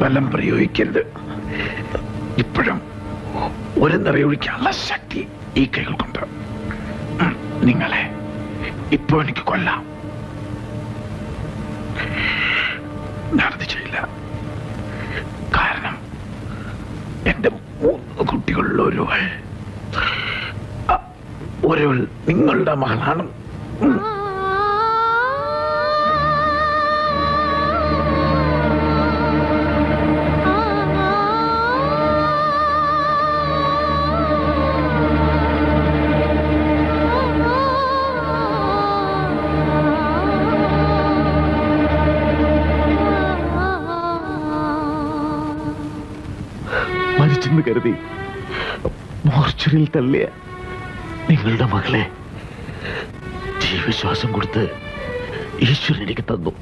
ബലം പ്രയോഗിക്കരുത്. ഇപ്പോഴും ഒരു നിറയൊഴിക്കാനുള്ള ശക്തി ഈ കൈകൾക്കുണ്ട്. നിങ്ങളെ ഇപ്പോ എനിക്ക് കൊല്ലാം. ഞാനത് ചെയ്യില്ല. കാരണം എന്റെ 3 കുട്ടികളിൽ ഒരുവൾ നിങ്ങളുടെ മകളാണ്. മരിച്ചെന്ന് കരുതി മോർച്ചറിയിൽ തള്ളിയ നിങ്ങളുടെ മകളെ ജീവശ്വാസം കൊടുത്ത് ഈശ്വരൻ എനിക്ക് തന്നു.